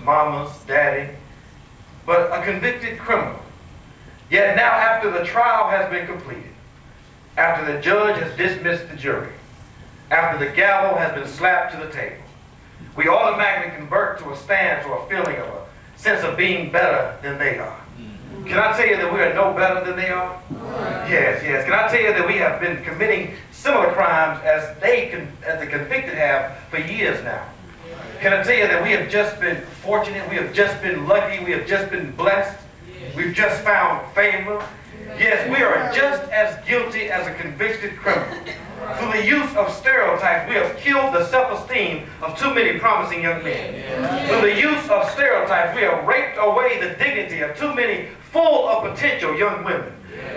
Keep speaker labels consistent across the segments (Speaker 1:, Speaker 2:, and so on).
Speaker 1: mamas, daddy, but a convicted criminal. Yet now, after the trial has been completed, after the judge has dismissed the jury, after the gavel has been slapped to the table, we automatically convert to a stance or a feeling of a sense of being better than they are. Can I tell you that we are no better than they are? Yes, yes. Can I tell you that we have been committing similar crimes as the convicted have for years now? Can I tell you that we have just been fortunate, we have just been lucky, we have just been blessed, we've just found favor? Yes, we are just as guilty as a convicted criminal. Through the use of stereotypes, we have killed the self-esteem of too many promising young men. Through the use of stereotypes, we have raped away the dignity of too many full of potential young women.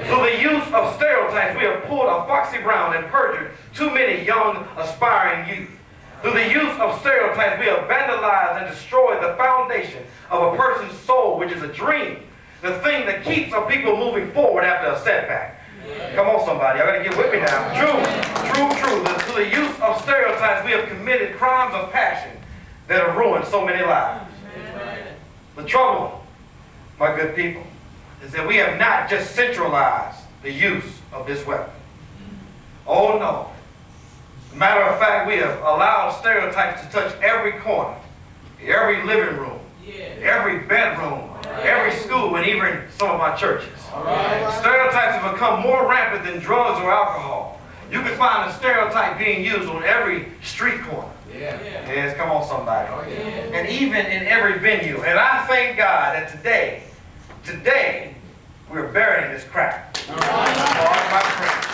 Speaker 1: Through the use of stereotypes, we have pulled a Foxy Brown and perjured too many young, aspiring youth. Through the use of stereotypes, we have vandalized and destroyed the foundation of a person's soul, which is a dream, the thing that keeps our people moving forward after a setback. Come on, somebody. Y'all got to get with me now. True. Through the use of stereotypes, we have committed crimes of passion that have ruined so many lives. The trouble, my good people, is that we have not just centralized the use of this weapon. Oh, no. As a matter of fact, we have allowed stereotypes to touch every corner, every living room, every bedroom, every school, and even some of our churches. Stereotypes have become more rampant than drugs or alcohol. You can find a stereotype being used on every street corner. Yes, come on, somebody. And even in every venue. And I thank God that today, we're burying this crap. My friends.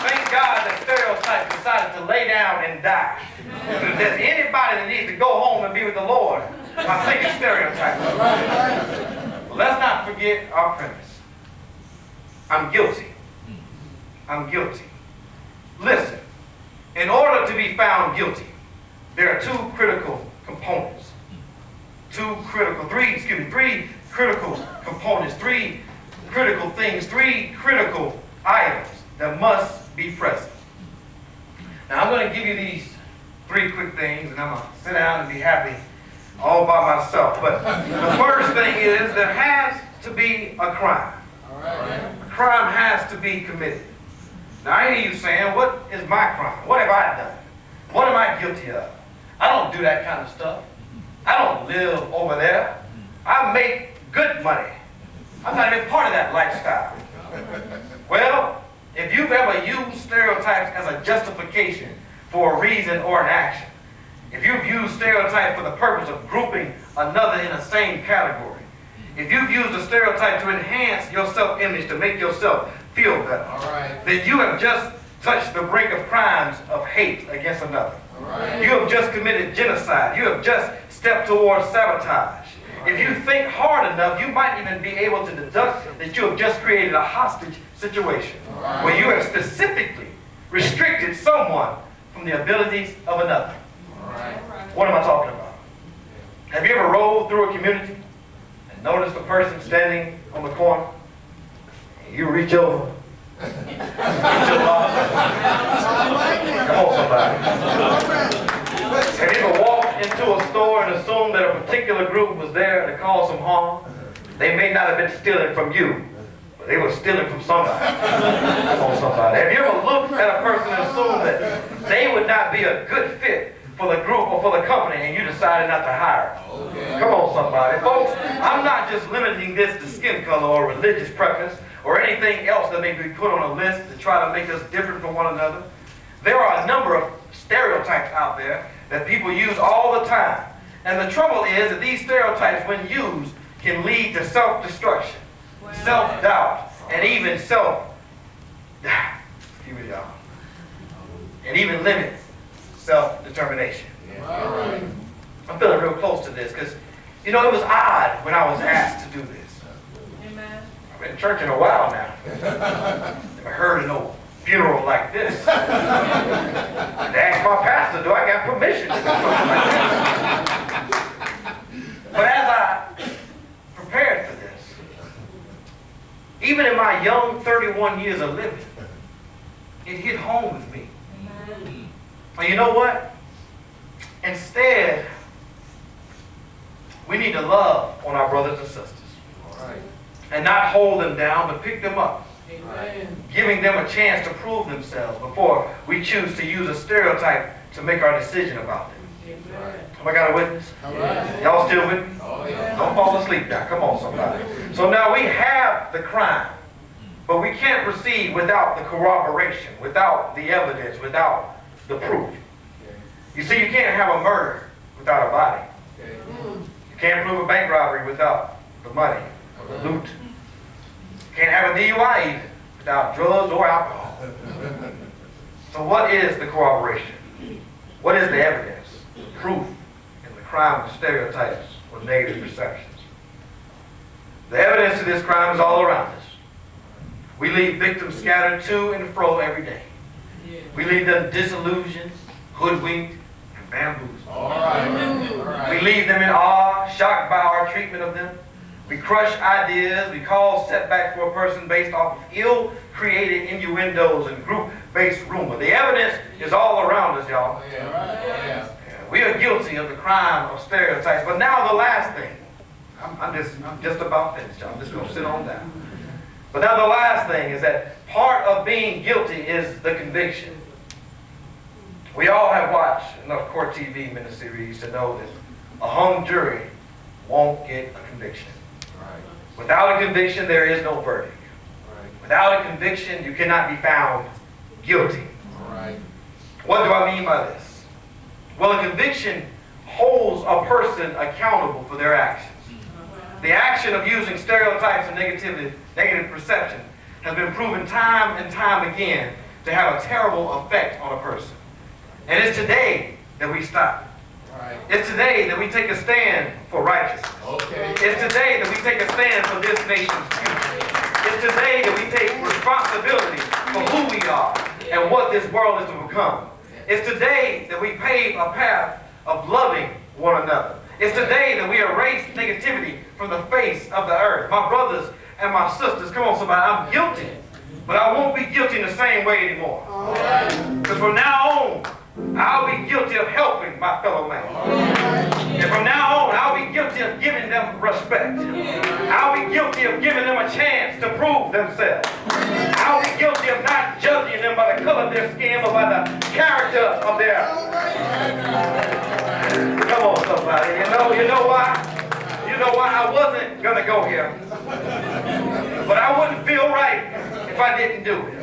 Speaker 1: Thank God that stereotypes decided to lay down and die. If there's anybody that needs to go home and be with the Lord, I think it's stereotypes. But let's not forget our premise. I'm guilty. I'm guilty. Listen, in order to be found guilty, there are three critical components, three critical things, three critical items that must be present. Now I'm going to give you these three quick things, and I'm going to sit down and be happy all by myself. But the first thing is there has to be a crime. A crime has to be committed. Now I hear you saying, what is my crime? What have I done? What am I guilty of? I don't do that kind of stuff. I don't live over there. I make good money. I'm not even part of that lifestyle. Well, if you've ever used stereotypes as a justification for a reason or an action, if you've used stereotypes for the purpose of grouping another in the same category, if you've used a stereotype to enhance your self-image, to make yourself feel better, then you have just touched the brink of crimes of hate against another. You have just committed genocide. You have just stepped towards sabotage. If you think hard enough, you might even be able to deduct that you have just created a hostage situation where you have specifically restricted someone from the abilities of another. What am I talking about? Have you ever rolled through a community and noticed a person standing on the corner? And you reach over, reach your arm. Come on, somebody. Have you ever walked into a store and assumed that a particular group was there to cause some harm? They may not have been stealing from you, but they were stealing from somebody. Come on, somebody. Have you ever looked at a person and assumed that they would not be a good fit for the group or for the company, and you decided not to hire them? Come on, somebody. Folks, I'm not just limiting this to skin color or religious preference or anything else that may be put on a list to try to make us different from one another. There are a number of stereotypes out there that people use all the time. And the trouble is that these stereotypes, when used, can lead to self-destruction, self-doubt, and even and even limit self-determination. I'm feeling real close to this because, you know, it was odd when I was asked to do this. I've been in church in a while now. Never heard of no funeral like this. And ask my pastor, do I got permission to do something like this? But as I prepared for this, even in my young 31 years of living, it hit home with me. And you know what? Instead We need to love on our brothers and sisters. And not hold them down, but pick them up.
Speaker 2: Amen.
Speaker 1: Giving them a chance to prove themselves before we choose to use a stereotype to make our decision about them.
Speaker 2: Amen.
Speaker 1: Have I got a witness?
Speaker 2: Yes.
Speaker 1: Y'all still with me?
Speaker 2: Oh, yeah.
Speaker 1: Don't fall asleep now. Come on, somebody. So now we have the crime, but we can't proceed without the corroboration, without the evidence, without the proof. You see, you can't have a murder without a body. You can't prove a bank robbery without the money or the loot. You can't have a DUI even without drugs or alcohol. So what is the corroboration? What is the evidence, the proof in the crime of stereotypes or negative perceptions? The evidence of this crime is all around us. We leave victims scattered to and fro every day. We leave them disillusioned, hoodwinked, and bamboozled.
Speaker 2: All right.
Speaker 1: We leave them in awe, shocked by our treatment of them. We crush ideas. We cause setback for a person based off of ill-created innuendos and group-based rumor. The evidence is all around us, y'all.
Speaker 2: Yeah.
Speaker 1: We are guilty of the crime of stereotypes. But now the last thing. I'm just about finished, y'all. I'm just going to sit on down. But now the last thing is that part of being guilty is the conviction. We all have watched enough court TV miniseries to know that a hung jury won't get a conviction. Without a conviction, there is no verdict. Without a conviction, you cannot be found guilty. What do I mean by this? Well, a conviction holds a person accountable for their actions. The action of using stereotypes and negative perception has been proven time and time again to have a terrible effect on a person. And it's today that we stop. It's today that we take a stand for righteousness. It's today that we take a stand for this nation's future. It's today that we take responsibility for who we are and what this world is to become. It's today that we pave a path of loving one another. It's today that we erase negativity from the face of the earth. My brothers and my sisters, come on somebody, I'm guilty, but I won't be guilty in the same way anymore. Because from now on, I'll be guilty of helping my fellow man. And from now on, I'll be guilty of giving them respect. I'll be guilty of giving them a chance to prove themselves. I'll be guilty of not judging them by the color of their skin, but by the character of their... Come on, somebody. You know why? You know why I wasn't going to go here. But I wouldn't feel right if I didn't do it.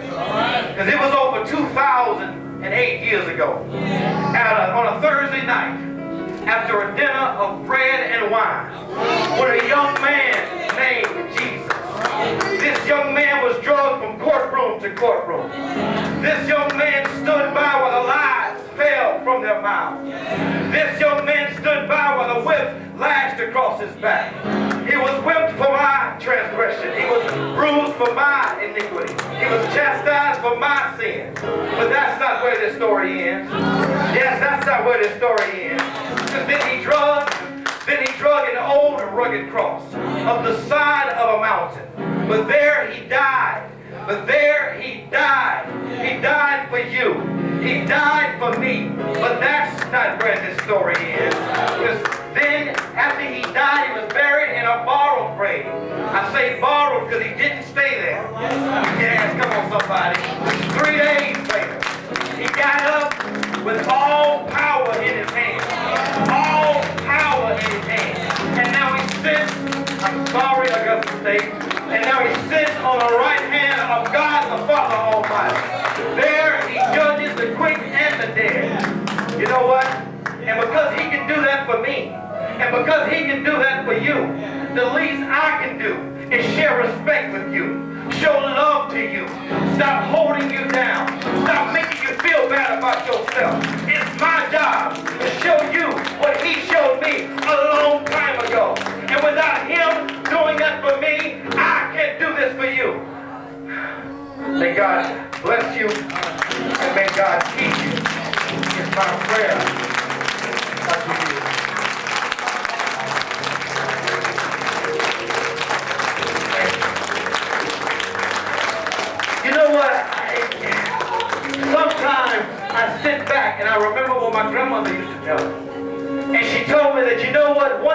Speaker 1: Because it was over 2008 years ago. On a Thursday night, after a dinner of bread and wine, with a young man named Jesus. This young man was drugged from courtroom to courtroom. This young man stood by while the lies fell from their mouths. This young man stood by while the whip lashed across his back. He was whipped for my transgression. He was bruised for my iniquity. He was chastised for my sin. But that's not where this story ends. Yes, that's not where this story ends. Because then he drug an old rugged cross up the side of a mountain. But there he died. But there he died. He died for you. He died for me. But that's not where this story ends. Because then, after he died, he was buried in a borrowed grave. I say borrowed because he didn't stay there. Yes, come on somebody. 3 days later, he got up with all power in his hand. All power in his hand. And now he sits, I'm sorry, Augusta State, and now he sits on the right hand of God the Father Almighty. There he judges the quick and the dead. You know what? And because he can do that for me, and because he can do that for you, the least I can do is share respect with you, show love to you, stop holding you down, stop making you feel bad about yourself. It's my job to show you what he showed me a long time ago. And without him doing that for me, I can't do this for you. May God bless you, and may God keep you. It's my prayer.